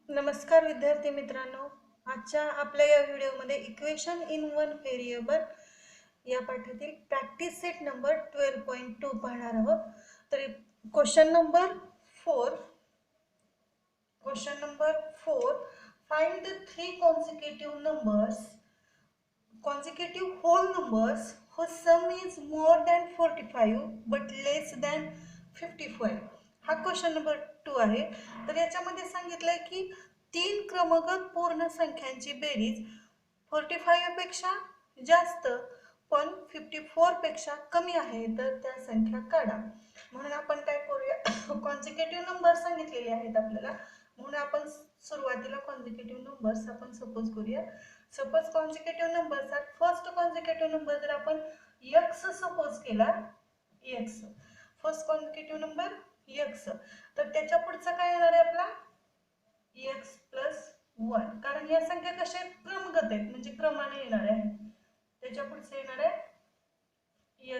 नमस्कार विद्यार्थी मित्रांनो. आजच्या आपल्या या व्हिडिओमध्ये इक्वेशन इन वन व्हेरिएबल या पाठातील प्रॅक्टिस सेट नंबर 12.2 पाहणार आहोत. तर question number 4 find the three consecutive whole numbers whose sum is more than 45 but less than 55. हा क्वेश्चन नंबर 2 आहे. तर याच्यामध्ये सांगितलंय की तीन क्रमांक पूर्ण संख्यांची बेरीज 45 पेक्षा जास्त पण 54 पेक्षा कमी आहे, तर त्या संख्या काढा. म्हणून आपण काय करूया, कॉन्सिक्युटिव्ह नंबर सांगितलेले आहेत आपल्याला, म्हणून आपण सुरुवातीला कॉन्सिक्युटिव्ह नंबर्स आपण सपोज करूया. सपोज कॉन्सिक्युटिव्ह नंबरचा फर्स्ट कॉन्सिक्युटिव्ह नंबर जर आपण x सपोज केला, x first consecutive number x, तर त्याच्या पुढचा काय येणार आहे आपला x प्लस 1, कारण या संख्या कशा आहेत, क्रमगत आहेत, म्हणजे क्रमाने येणार आहे. त्याच्या पुढचे येणार आहे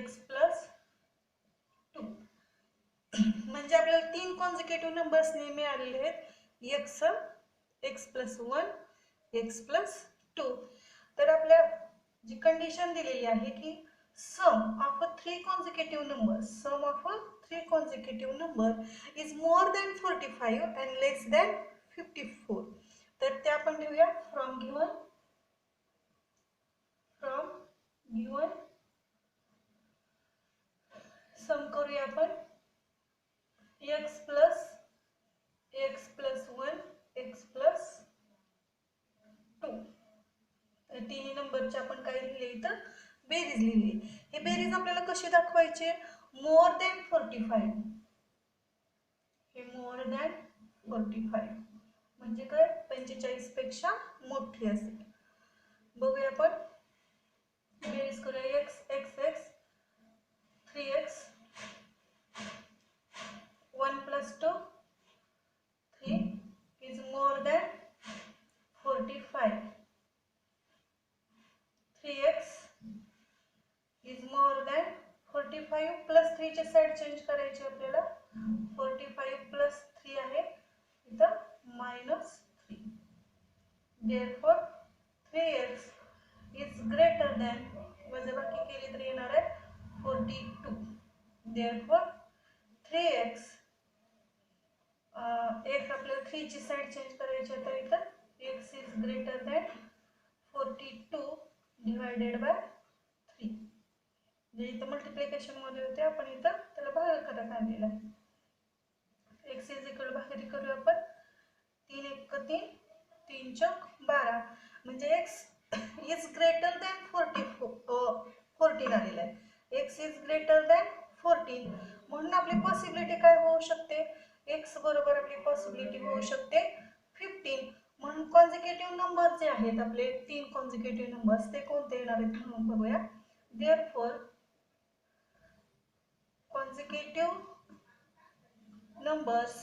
x प्लस 2. म्हणजे आपल्याला तीन कॉन्सिक्युटिव्ह नंबर्स नेहमी आलेले आहेत, x प्लस 1, x प्लस 2. तर आपल्या जी कंडिशन दिलेली आहे की sum of a three consecutive number is more than 45 and less than 54. तर ते आपण लिहूया फ्रॉम गिवन सम करूया आपण x प्लस 1, x प्लस 2. तिन्ही नंबरचे आपण काय लिहिले, इथं बेरीज लिहिली. हे बेरीज आपल्याला कशी दाखवायची, मोर दॅन 45. हे मोर दॅन 45 म्हणजे काय, 45 पेक्षा मोठी असेल. बघूया आपण बेरीज करूया. x 3x 1 plus 2 3 is more than 45. 3x is more than 45 plus 3 ची साइड चेंज करायची आपल्याला. 45 प्लस 3 आहे, इथं minus 3. therefore 3x is greater than, वजाबाकी केली तर येणार आहे 42. therefore 3x x आपल्याला 3 ची साइड चेंज करायची, तर इथं x is greater than 42 divided by 3. जे इथं मल्टिप्लिकेशन मध्ये होते, आपण इथं त्याला भागाकारात आणलेला आहे. x इज इक्वल भागाकार करूया आपण. 3 1 3, 3 चौक 12, म्हणजे x इज ग्रेटर दॅन 14 आलेला आहे. x इज ग्रेटर दॅन 14, म्हणून आपली पॉसिबिलिटी काय होऊ शकते, x बरोबर आपली पॉसिबिलिटी होऊ शकते 15. म्हणून कॉन्सिक्युटिव्ह नंबर जे आहेत आपले तीन कॉन्सिक्युटिव्ह नंबर्स, ते कोणते येणार आहेत म्हणून बघूया. therefore consecutive numbers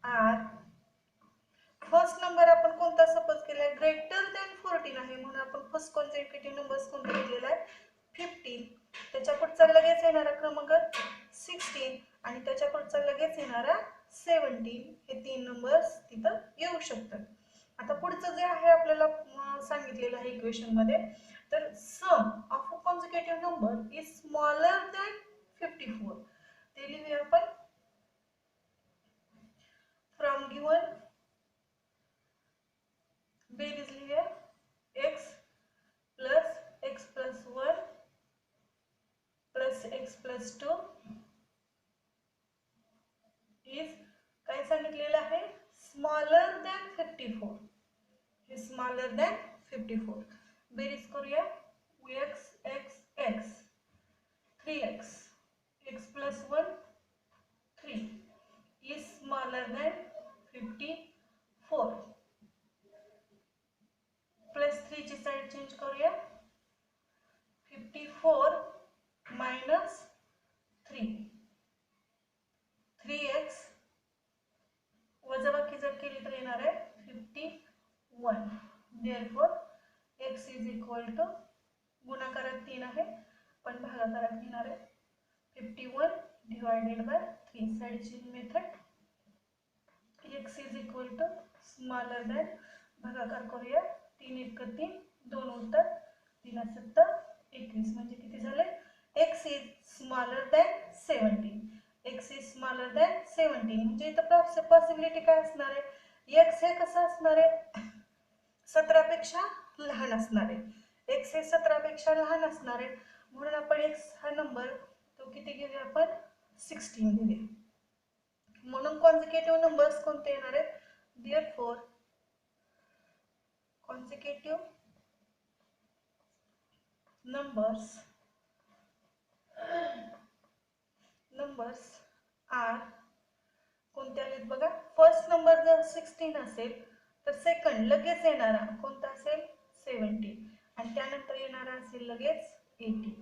are, first number आपण कोणता सपोज केलाय, ग्रेटर दॅन 14 आहे, म्हणून आपण फर्स्ट कॉन्सिक्युटिव्ह नंबर्स कोणता घेतलेला आहे 15. त्याच्या पुढचा लगेच येणारा क्रमांक 16 आणि त्याच्या पुढचा लगेच येणारा 17. हे तीन नंबर्स तिथं येऊ शकतात. आता पुढचं जे आहे आपल्याला सांगितलेलं आहे इक्वेशन मध्ये, तर sum of a consecutive number is smaller than 54. ते लिहूया आपण फ्रॉम गिवन बेरीज लिहूया. x plus 1 plus x plus 2 is काय सांगितलेलं आहे, स्मॉलर दॅन 54. हे स्मॉलर दॅन 54. बेरीज करूया. x 3x x plus 1 3 is smaller than 54. Plus 3 ची साइड चेंज करूया. 54 मायनस 3, 3x वजाबाकी जर केली तर येणार आहे 51. therefore x is equal to, गुणाकारात 3 आहे पण भागाकारात घेणार आहे 51 divided by is addition method. x is equal to smaller than, भागाकार करूया, 3 1 3, 2 उत्तर, 3 7 21, म्हणजे किती झाले? x is smaller than 17. x is smaller than 17 म्हणजे इथं पॉसिबिलिटी काय असणार आहे? x हे कसं असणार आहे? 17 पेक्षा लहान असणार आहे. x हे 17 पेक्षा लहान असणार आहे, म्हणून आपण x हा नंबर तो किती घेऊया आपण? 16 घेऊया. म्हणून कॉन्सिक्युटिव्ह नंबर्स कोणते येणार आहेत? देअरफॉर कॉन्सिक्युटिव्ह नंबर्स आर कोणते आलेत बघा. फर्स्ट नंबर जर 16 असेल तर सेकंड लगेच येणारा कोणता असेल? 17, आणि त्यानंतर येणारा असेल लगेच 80.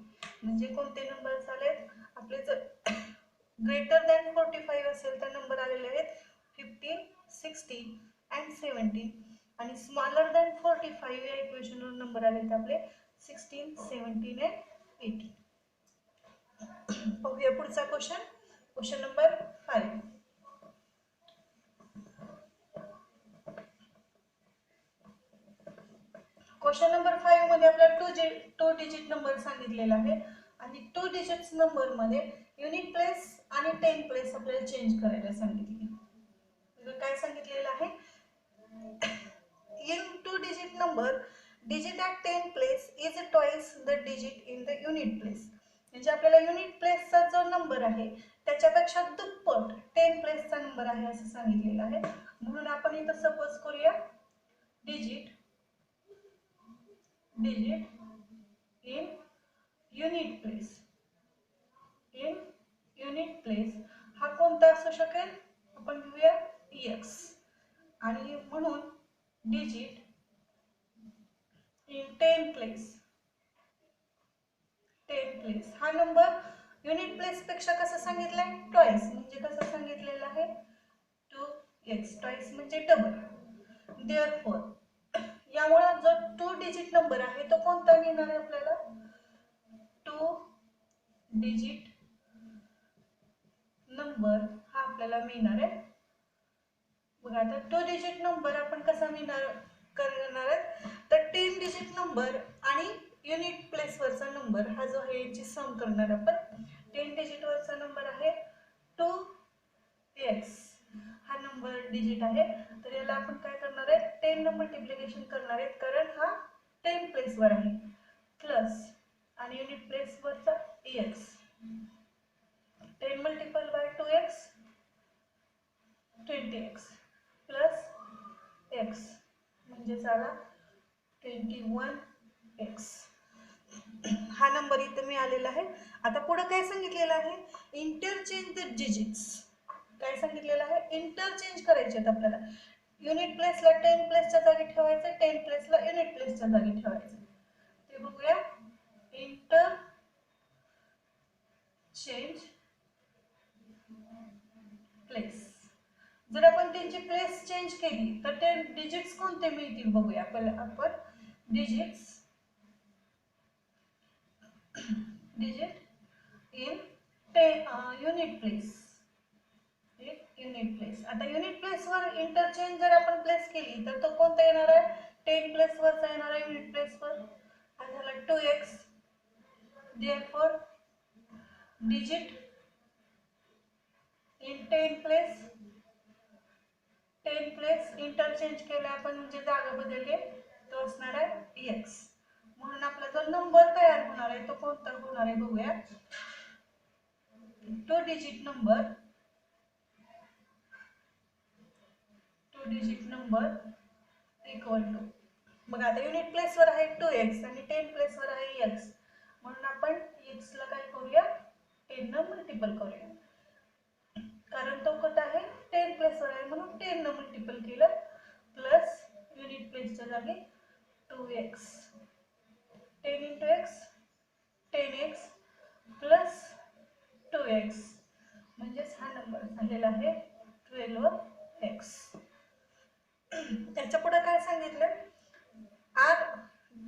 म्हणजे कोणते नंबर्स आलेत आपले? जर ग्रेटर दॅन 45 असेल तर नंबर आलेले आहेत 15, 16 अँड 17, आणि स्मॉलर दॅन 45 या इक्वेशनवर नंबर आलेत आपले 16, 17 अँड 18. बघूया पुढचा question. Question number 5. Question number 5 मध्ये आपल्याला टू डिजिट नंबर सांगितलेला आहे, आणि 2 डिजिट्स नंबर मध्ये युनिट प्लेस आणि 10 प्लेस आपल्याला चेंज करायला सांगितले. काय सांगितलेलं आहे? In 2 digit number, digit at 10 place is twice the digit in the unit place. म्हणजे आपल्याला युनिट प्लेसचा जो नंबर आहे त्याच्यापेक्षा दुप्पट 10 प्लेसचा नंबर आहे असं सांगितलेलं आहे. म्हणून आपण इथं सपोज करूया डिजिट इन युनिट प्लेस हा कोणता असू शकेल? आपण घेऊया x, आणि म्हणून डिजिट इन 10 प्लेस हा नंबर युनिट प्लेस पेक्षा कसं सांगितलंय? ट्वाइस. म्हणजे कसं सांगितलेलं आहे? 2x, ट्वाइस म्हणजे डबल. देअरफॉर यामुळे जो 2 डिजिट नंबर आहे तो कोणता मिळणार आहे आपल्याला? 2 डिजिट नंबर हा आपल्याला मिळणार आहे. बघा आता 2 डिजिट नंबर आपण कसा करणार आहे? तर 10 डिजिट नंबर आणि युनिट प्लेस वरचा नंबर हा जो आहे याची सम करणार आपण. 10 डिजिट वरचा नंबर आहे 2x, हा नंबर डिजिट आहे, तर याला आपण काय करणार आहे? 10 न मल्टिप्लिकेशन करणार आहेत, कारण हा 10 प्लेस वर आहे, प्लस आणि युनिट प्लेस वरचा x. 10 multiple bye 2x 20x plus x म्हणजे झाला 21x. हा नंबर इथे मिळालेला आहे. आता पुढे काय सांगितलेलं आहे? Interchange the digits. काय सांगितलेलं आहे? इंटरचेंज करायचे आहेत आपल्याला. युनिट प्लेसला 10 प्लेसच्या जागी ठेवायचं, 10 प्लेसला युनिट प्लेसच्या जागी ठेवायचं. ते बघूया. Interchange place. जर आपण त्यांची प्लेस चेंज केली तर ते डिजिट्स कोणते मिळतील बघूया. पहिला आपण डिजिट इन युनिट प्लेस. आता युनिट प्लेस वर इंटरचेंज जर आपण प्लेस केली तर तो कोणता येणार आहे? 10 प्लेस वरचा येणार आहे युनिट प्लेस वर. हा झाला 2x. Therefore digit in 10 place interchange केला आपण म्हणजे जागा बदलली, तो असणार आहे x. म्हणून आपला जो नंबर तयार होणार आहे तो कोणता होणार आहे बघूया. 2 डिजिट नंबर इक्वल टू, मग आता युनिट प्लेस वर आहे 2x आणि 10 प्लेस वर आहे x, म्हणून आपण x ला काय करूया? 10 न मल्टिपल करूया, कारण तो कुठे आहे? 10 प्लेस वर आहे म्हणून 10 न मल्टिपल केलं, प्लस युनिट प्लेसच्या जागी 2x. 10 into x 10x plus 2x, म्हणजेच हा नंबर झालेला आहे 12x. त्याच्या पुढे काय सांगितलं? Are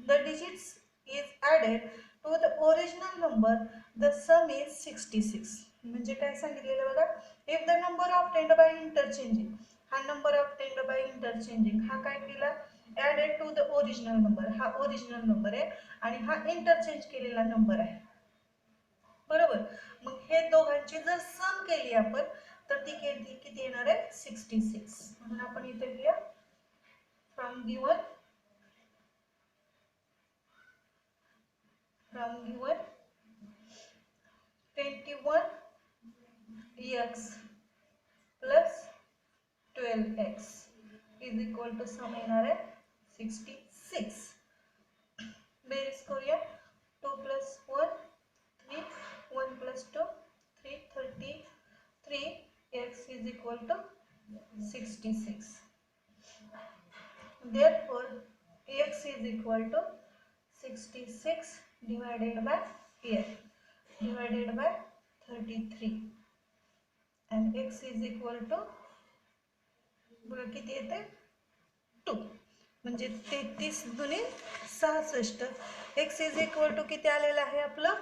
the digits is added to the original number, the sum is 66. म्हणजे काय सांगितलेलं बघा, नंबर ऑब्टेन्ड बाय इंटरचेंजिंग, हा नंबर ऑब्टेन्ड बाय इंटरचेंजिंग हा काय केला, added to the original number, हा ओरिजिनल नंबर आहे आणि हा इंटरचेंज केलेला नंबर आहे. बरोबर. मग हे दोघांची जर सम केली आपण तर ती किती येणार आहे, 66. म्हणून आपण इथे लिहूया from given 21x plus 12x is equal to sum येणार आहे 66. बेरीज करूया. 2 plus 1 3, 1 plus 2 3, 33 x is equal to 66. Therefore x is equal to 66 divided by here divided by 33 and x is equal to बघा किती येते 2 म्हणजे 33 दुने 66. x इज इक्वल टू किती आलेला आहे आपलं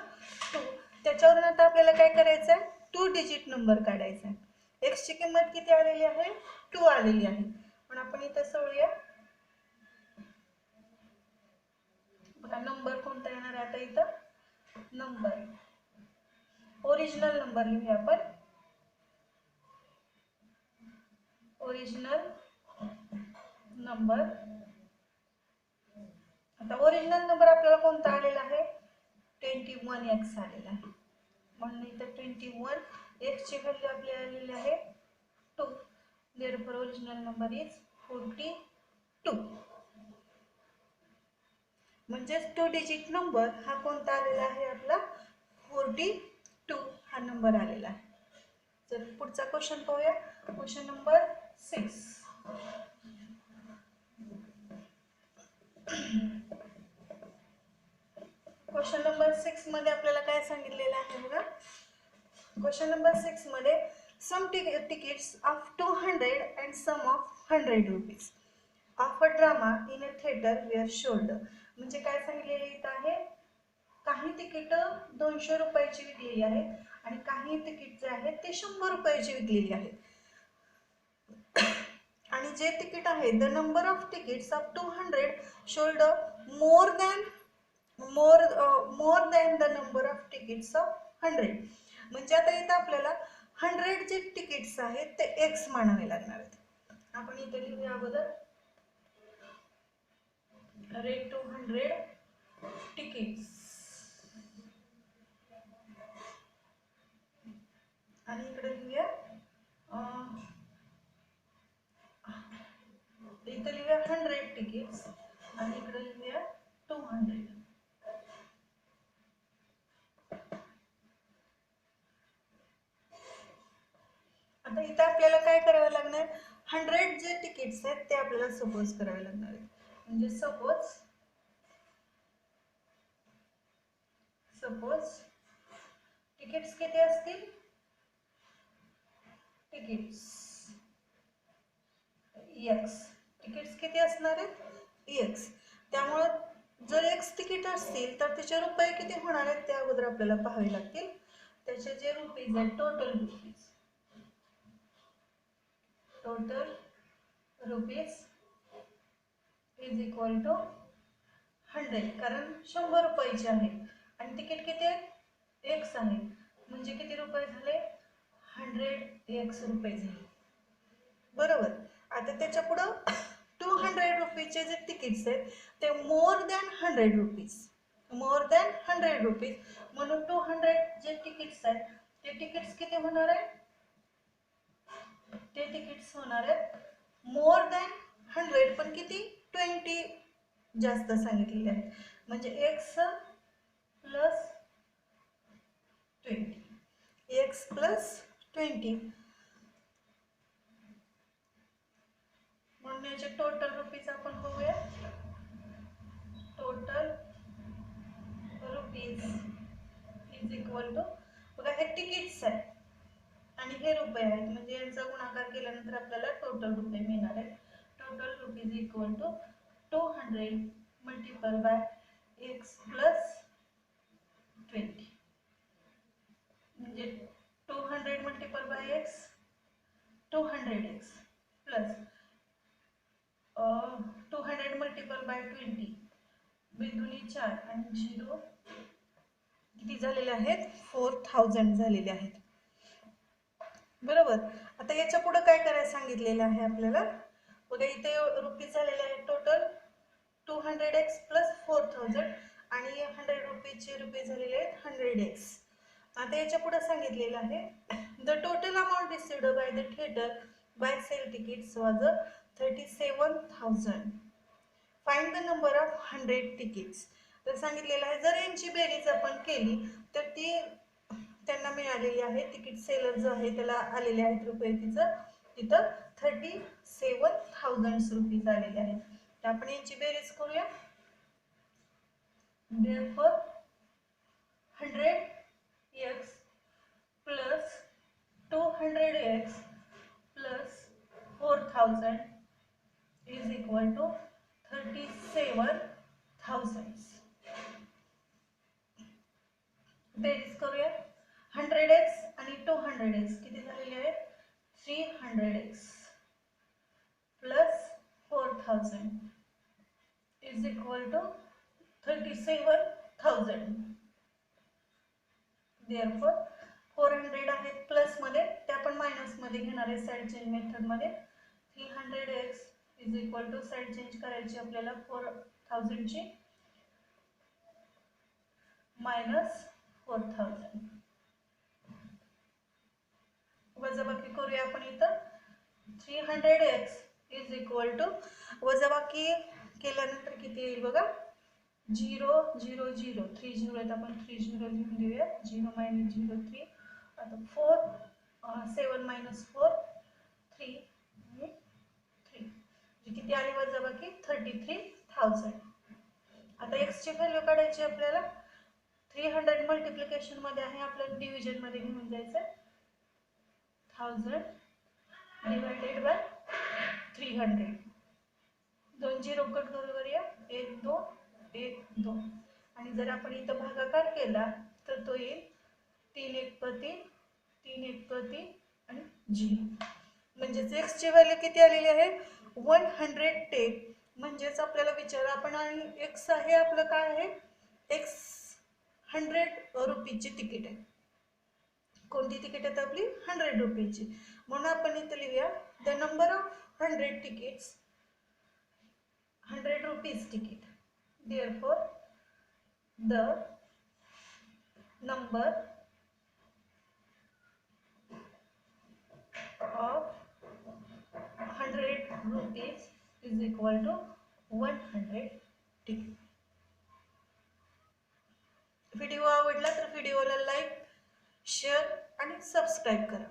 2. त्याच्यावरून आता आपल्याला काय करायचं आहे, 2 डिजिट नंबर काढायचा आहे. x ची किंमत किती आलेली आहे 2 आलेली आहे. पण आपण इथं सोडूया. बघा नंबर कोणता येणार आहे आता इथं, नंबर ओरिजिनल नंबर लिहूया आपण. ओरिजिनल नंबर, आता ओरिजिनल नंबर आपल्याला कोणता आलेला आहे 21x आलेला आहे. म्हणून इथे 21x ची व्हॅल्यू आपल्याला आलेली आहे 2. Therefore original number is 42. म्हणजेच 2 डिजिट नंबर हा कोणता आलेला आहे आपला 42 हा नंबर आलेला आहे. तर पुढचा क्वेश्चन पाहूया. Question number 6. क्वेश्चन नंबर 6 मध्ये आपल्याला काय सांगितलेलं आहे बघा. क्वेश्चन नंबर 6 मध्ये सम tickets of 200 and sum of 100 rupees of a drama in a theater were sold. म्हणजे काय सांगितलेलं इथं आहे, काही तिकीट 200 रुपयाची विकलेली आहेत आणि काही तिकीट जे आहेत ते 100 रुपयाची विकलेली आहेत. आणि जे तिकीट आहे the number of tickets of 200 sold more than the number of tickets of 100. म्हणजे आता इथं आपल्याला 100 जे तिकीट्स आहेत ते x मानावे लागणार आहेत. आपण इथे लिहूया अगोदर रेट 200 तिकीट्स आणि इकडे लिहूया इथे लिहूया 100 तिकीट्स आणि इकडे लिहूया 200. आता इथे आपल्याला काय करावं लागणार, 100 जे तिकीट्स आहेत ते आपल्याला सपोज करावे लागणार आहेत. म्हणजे सपोज तिकीट्स किती असतील, तिकीट्स x तिकीट्स किती असणार आहेत x. त्यामुळे जर x तिकीट असतील तर त्याचे रुपये किती होणार आहेत ते अगोदर आपल्याला पाहावे लागतील. त्याचे जे रुपीज आहेत total rupees is equal to 100, कारण 100 रुपयाचे आहे आणि तिकीट किती आहे x आहे म्हणजे किती रुपये झाले 100x रुपये झाले. बरोबर. आता त्याच्या पुढं 200 रुपीचे जे तिकीट्स आहेत ते मोर दॅन 100 रुपीज म्हणून 200 जे तिकीट्स आहेत ते तिकीट्स किती होणार आहे, ते तिकीट्स होणार आहेत मोर दॅन 100 पण किती 20 जास्त सांगितलेले आहेत. म्हणजे x प्लस 20 म्हणून याचे टोटल रुपीज आपण बघूया. Total rupees is equal to, बघा हे तिकीट्स आहेत आणि हे रुपये आहेत म्हणजे यांचा गुणाकार केल्यानंतर आपल्याला टोटल रुपये मिळणार आहेत. Total rupees equal to 200 multiple by x plus 20 म्हणजे 200 multiple by x 200x plus 200 multiple by 20 बिंदुनी 4 आणि 0 किती झालेले आहेत 4000 झालेले आहेत. बरोबर. आता याच्या पुढे काय करायला सांगितलेलं आहे आपल्याला बघा इथे रुपीज झालेले आहेत टोटल 200x प्लस 4000 आणि 100 रुपीजचे रुपये झालेले आहेत 100x. आता याच्या पुढे सांगितलेलं आहे the total amount received by the theatre by sale tickets was 37,000. Find the number of 100 tickets. तर सांगितलेलं आहे जर यांची बेरीज आपण केली तर ती त्यांना मिळालेली आहे तिकीट सेलर जो आहे त्याला आलेले आहेत रुपये तिथं 37,000 रुपीज आलेले आहेत. तर आपण यांची बेरीज करूया. therefore 100x plus 200x plus 4000 is equal to 37,000. बेरीज करूया. 100x आणि 200x किती झालेले आहेत 300x plus 4000 is equal to 37,000. therefore 400 आहेत प्लस मध्ये ते आपण मायनस मध्ये घेणार आहे साइड चेंज मेथड मध्ये. 300x is equal to side change करायची आपल्याला 4000 ची मायनस 4000 वजाबाकी करूया आपण इथं. 300x इज इक्वल टू वजाबाकी केल्यानंतर किती येईल बघा 0 0 0 3 0 आहेत आपण 3 0 लिहून देऊया 0 मायनस 0 3 आता 4 7 मायनस 4 3 3 किती आली वजाबाकी 33,000. आता x ची व्हॅल्यू काढायची आपल्याला 300 मल्टिप्लिकेशन मध्ये आहे आपल्याला डिव्हिजन मध्ये घेऊन जायचं 1000 डिवाइडेड बाय 300 दोन झिरो कट करूया 1 2 1 2 आणि जर आपण इथं भागाकार केला तर तो येईल 3 1 प्रति 3 1 प्रति आणि 0 म्हणजेच x ची व्हॅल्यू किती आलेली आहे 110. म्हणजेच आपल्याला विचार आपण आणि x आहे आपलं काय आहे x 100 रुपीची तिकीट आहे. कोणती तिकीट आहेत आपली 100 रुपीची. म्हणून आपण इथे लिहूया the number of 100 tickets 100 rupees ticket. therefore the number of 100 rupees is equal to 100 ticket. Video आवडला तर व्हिडिओला लाईक शेअर आणि सबस्क्राईब करा.